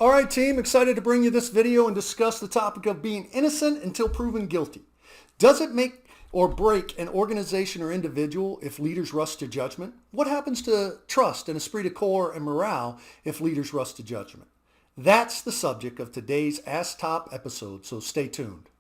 All right, team, excited to bring you this video and discuss the topic of being innocent until proven guilty. Does it make or break an organization or individual if leaders rush to judgment? What happens to trust and esprit de corps and morale if leaders rush to judgment? That's the subject of today's Ask Top episode, so stay tuned.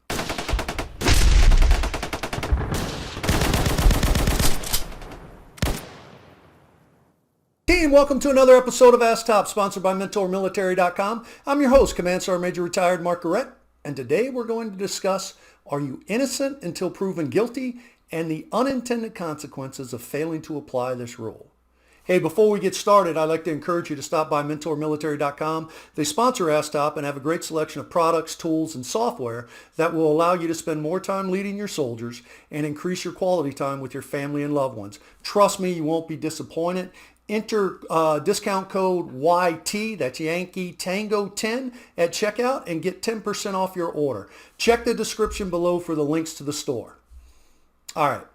And welcome to another episode of Ask Top, sponsored by MentorMilitary.com. I'm your host, Command Sergeant Major Retired Mark Gerecht, and today we're going to discuss, are you innocent until proven guilty, and the unintended consequences of failing to apply this rule. Hey, before we get started, I'd like to encourage you to stop by MentorMilitary.com. They sponsor Ask Top and have a great selection of products, tools, and software that will allow you to spend more time leading your soldiers and increase your quality time with your family and loved ones. Trust me, you won't be disappointed. Enter discount code YT, that's Yankee Tango 10 at checkout, and get 10% off your order. Check the description below for the links to the store. All right,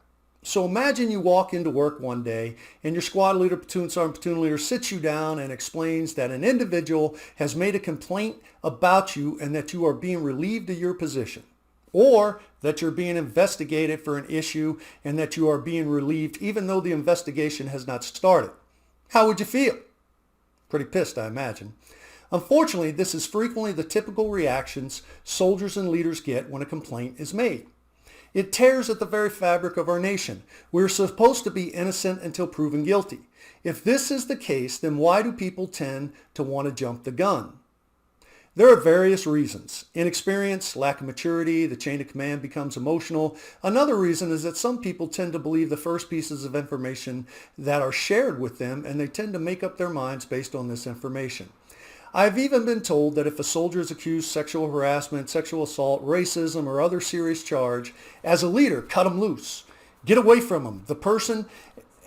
so imagine you walk into work one day and your squad leader, platoon sergeant, platoon leader sits you down and explains that an individual has made a complaint about you and that you are being relieved of your position, or that you're being investigated for an issue and that you are being relieved even though the investigation has not started. How would you feel? Pretty pissed, I imagine. Unfortunately, this is frequently the typical reactions soldiers and leaders get when a complaint is made. It tears at the very fabric of our nation. We're supposed to be innocent until proven guilty. If this is the case, then why do people tend to want to jump the gun? There are various reasons. Inexperience, lack of maturity, the chain of command becomes emotional. Another reason is that some people tend to believe the first pieces of information that are shared with them, and they tend to make up their minds based on this information. I've even been told that if a soldier is accused of sexual harassment, sexual assault, racism, or other serious charge, as a leader, cut him loose. Get away from him, the person,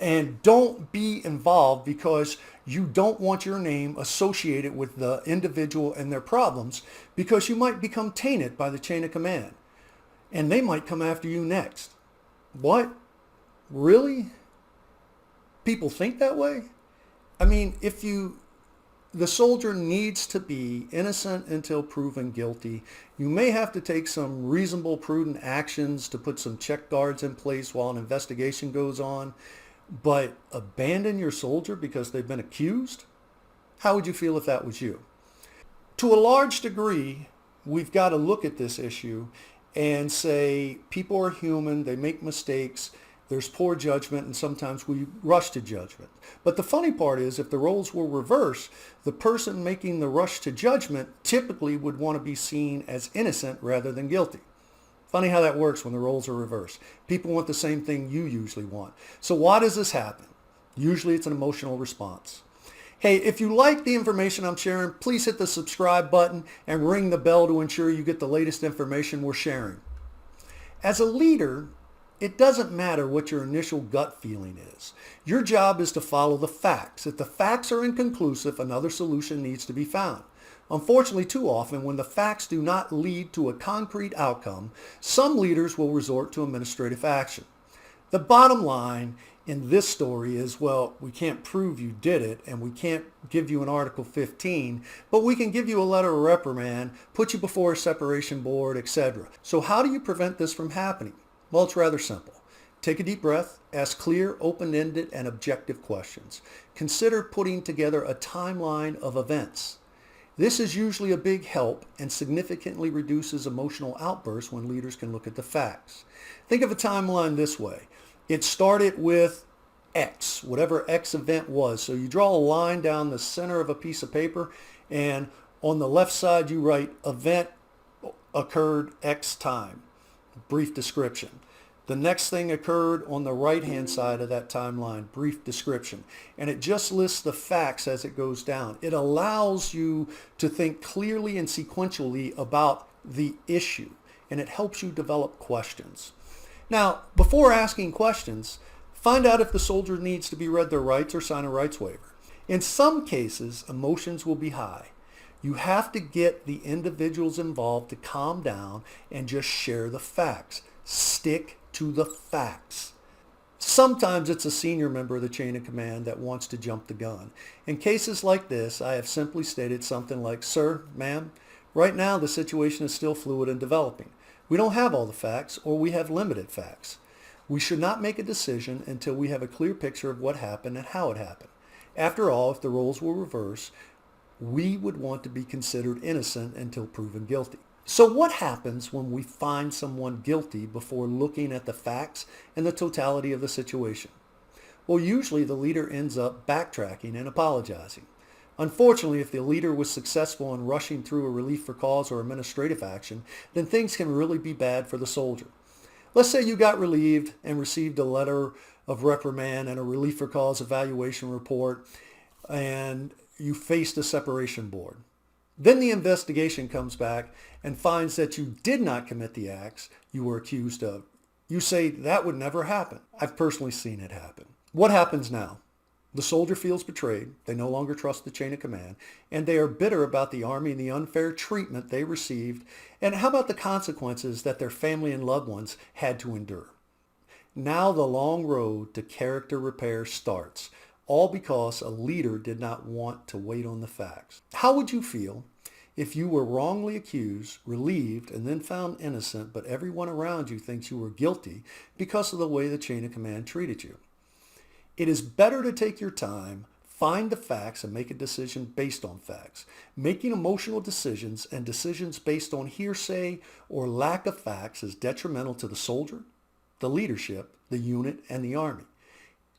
and don't be involved because you don't want your name associated with the individual and their problems, because you might become tainted by the chain of command and they might come after you next. What? Really? People think that way? I mean, the soldier needs to be innocent until proven guilty. You may have to take some reasonable, prudent actions to put some check guards in place while an investigation goes on. But abandon your soldier because they've been accused? How would you feel if that was you? To a large degree, we've got to look at this issue and say people are human, they make mistakes, there's poor judgment, and sometimes we rush to judgment. But the funny part is, if the roles were reversed, the person making the rush to judgment typically would want to be seen as innocent rather than guilty. Funny how that works when the roles are reversed. People want the same thing you usually want. So why does this happen? Usually it's an emotional response. Hey, if you like the information I'm sharing, please hit the subscribe button and ring the bell to ensure you get the latest information we're sharing. As a leader, it doesn't matter what your initial gut feeling is. Your job is to follow the facts. If the facts are inconclusive, another solution needs to be found. Unfortunately, too often, when the facts do not lead to a concrete outcome, some leaders will resort to administrative action. The bottom line in this story is, well, we can't prove you did it, and we can't give you an Article 15, but we can give you a letter of reprimand, put you before a separation board, etc. So how do you prevent this from happening? Well, it's rather simple. Take a deep breath, ask clear, open-ended, and objective questions. Consider putting together a timeline of events. This is usually a big help and significantly reduces emotional outbursts when leaders can look at the facts. Think of a timeline this way. It started with X, whatever X event was. So you draw a line down the center of a piece of paper, and on the left side you write event occurred X time, brief description. The next thing occurred on the right-hand side of that timeline, brief description. And it just lists the facts as it goes down. It allows you to think clearly and sequentially about the issue, and it helps you develop questions. Now, before asking questions, find out if the soldier needs to be read their rights or sign a rights waiver. In some cases, emotions will be high. You have to get the individuals involved to calm down and just share the facts. Stick to the facts. Sometimes it's a senior member of the chain of command that wants to jump the gun. In cases like this, I have simply stated something like, "Sir, ma'am, right now the situation is still fluid and developing. We don't have all the facts, or we have limited facts. We should not make a decision until we have a clear picture of what happened and how it happened. After all, if the roles were reversed, we would want to be considered innocent until proven guilty." So what happens when we find someone guilty before looking at the facts and the totality of the situation? Well, usually the leader ends up backtracking and apologizing. Unfortunately, if the leader was successful in rushing through a relief for cause or administrative action, then things can really be bad for the soldier. Let's say you got relieved and received a letter of reprimand and a relief for cause evaluation report, and you faced a separation board. Then the investigation comes back and finds that you did not commit the acts you were accused of. You say, "That would never happen." I've personally seen it happen. What happens now? The soldier feels betrayed. They no longer trust the chain of command, and they are bitter about the Army and the unfair treatment they received. And how about the consequences that their family and loved ones had to endure? Now the long road to character repair starts, all because a leader did not want to wait on the facts. How would you feel if you were wrongly accused, relieved, and then found innocent, but everyone around you thinks you were guilty because of the way the chain of command treated you? It is better to take your time, find the facts, and make a decision based on facts. Making emotional decisions and decisions based on hearsay or lack of facts is detrimental to the soldier, the leadership, the unit, and the Army.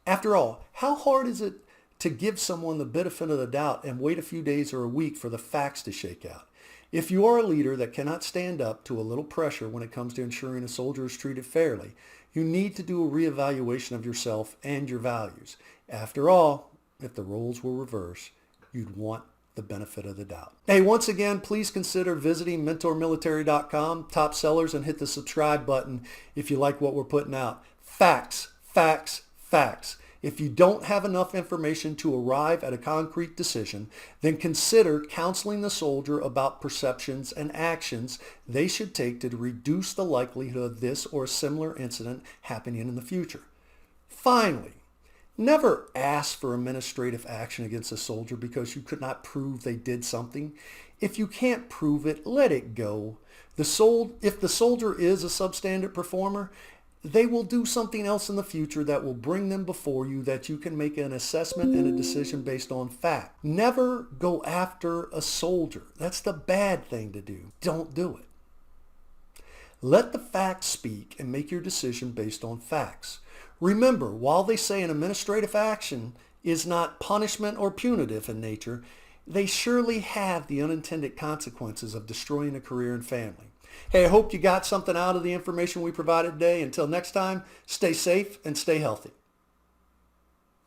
After all, how hard is it to give someone the benefit of the doubt and wait a few days or a week for the facts to shake out? If you are a leader that cannot stand up to a little pressure when it comes to ensuring a soldier is treated fairly, you need to do a reevaluation of yourself and your values. After all, if the roles were reversed, you'd want the benefit of the doubt. Hey, once again, please consider visiting mentormilitary.com, top sellers, and hit the subscribe button if you like what we're putting out. Facts, facts, facts. If you don't have enough information to arrive at a concrete decision, then consider counseling the soldier about perceptions and actions they should take to reduce the likelihood of this or a similar incident happening in the future. Finally, never ask for administrative action against a soldier because you could not prove they did something. If you can't prove it, let it go. If the soldier is a substandard performer, they will do something else in the future that will bring them before you that you can make an assessment and a decision based on fact. Never go after a soldier. That's the bad thing to do. Don't do it. Let the facts speak and make your decision based on facts. Remember, while they say an administrative action is not punishment or punitive in nature, they surely have the unintended consequences of destroying a career and family. Hey, I hope you got something out of the information we provided today. Until next time, stay safe and stay healthy.